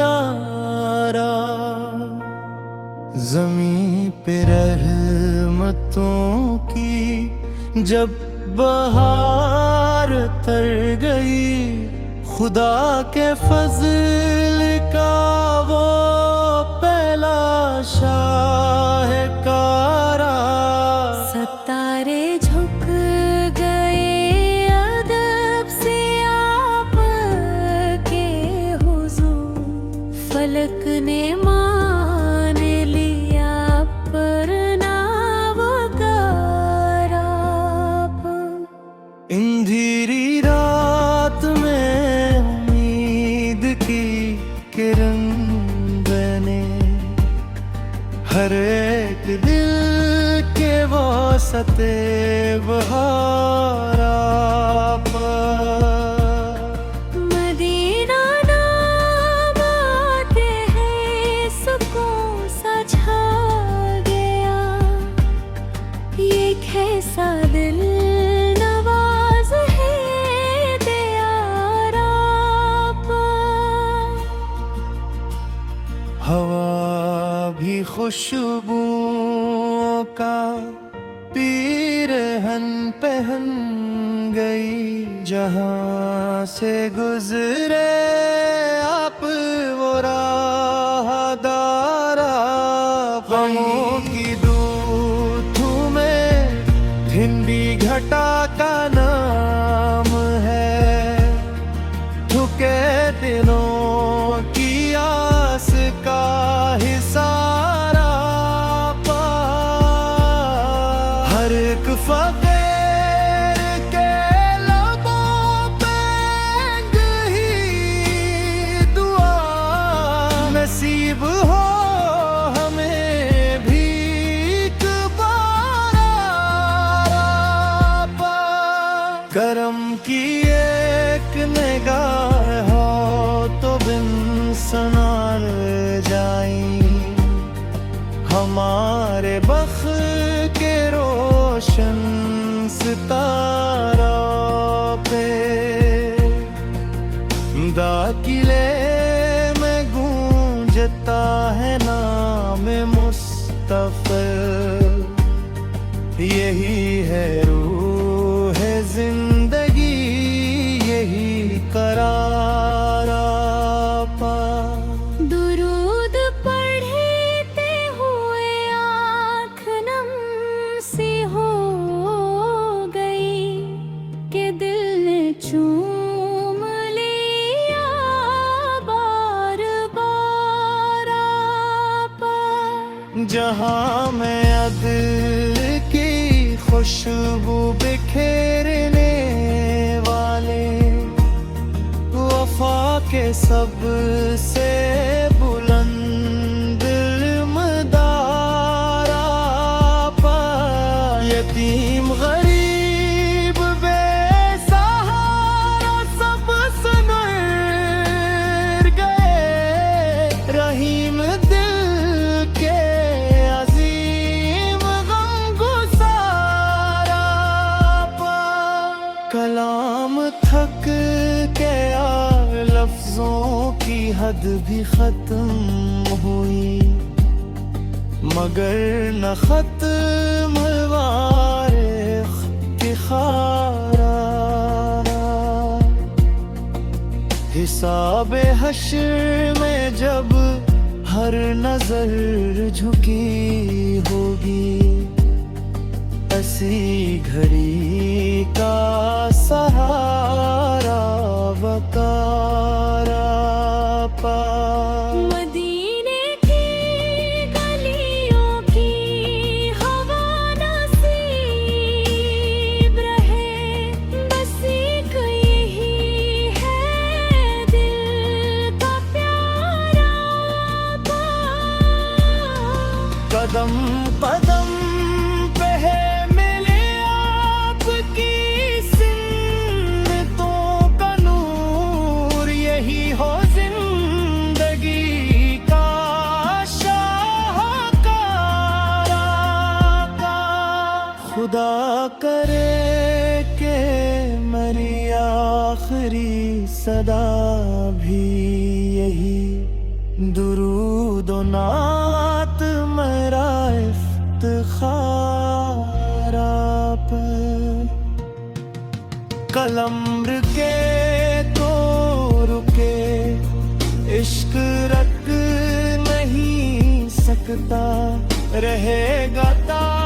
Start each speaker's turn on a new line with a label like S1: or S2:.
S1: प्यारा। ज़मीं पे रहमतों की जब बहार तर गई, खुदा के फजल का वो पहला शाहकारा।
S2: सितारे झुक गए अदब से आपके हुजूर, फलक ने मान लिया अपना वकारा।
S1: अंधेरी रात में उम्मीद की किरण बने, हर एक दिल के वास्ते बहारा पर।
S2: मदीना नाम आते हैं सुकून सा छा गया, ये कैसा दिल नवाज है दियारा पर।
S1: हवा भी खुशबुओं का पीरहन पहन गई, जहां से गुजरे आप वो राहदारा। गमों की दूधों में भिंडी घटा का नाम है, झुके दिलों की आस का हिसारा पा। हर एक फकीर के लबों पे ही दुआ, नसीब हो हमें भी एक बारा पा। करम की एक निगाह हो तो बिन सुनार जाई, हमारे बख्त के रोशन सितारा पे। दाखिले में गूंजता है नाम मुस्तफा, यही है रूह जिंदगी, यही करारा पा।
S2: दुरूद पढ़ते हुए आँख नम सी हो गई, कि दिल ने चूम लिया बार बार पर।
S1: जहां में अदल की खुशबू बिखेरने वाले, वफा के सबसे बुलंद मदारा पा। यतीम गरीब बेसहारा सब सुनर गए, रहीम दिल के अजीम गमगुसारा पा। कलाम थक के लफ्जों की हद भी खत्म हुई, मगर न खत्म वारिख इफ्तिखारा। हिसाब हश्र में जब हर नजर झुकी होगी, ऐसी घड़ी का सहारा वकारा पा।
S2: मदीने की गलियों की हवा नसीब रहे, बस एक यही है दिल का प्यारा पा।
S1: कदम कदम पे है मिले आपकी सिन्नतों का नूर, यही हो जिंदगी का शाहकारा का। खुदा करे के मेरी आखिरी सदा भी यही दुरूद नात मेरा इफ्तिखार आप। कलम के तो रुके इश्क रख नहीं सकता, रहेगा ता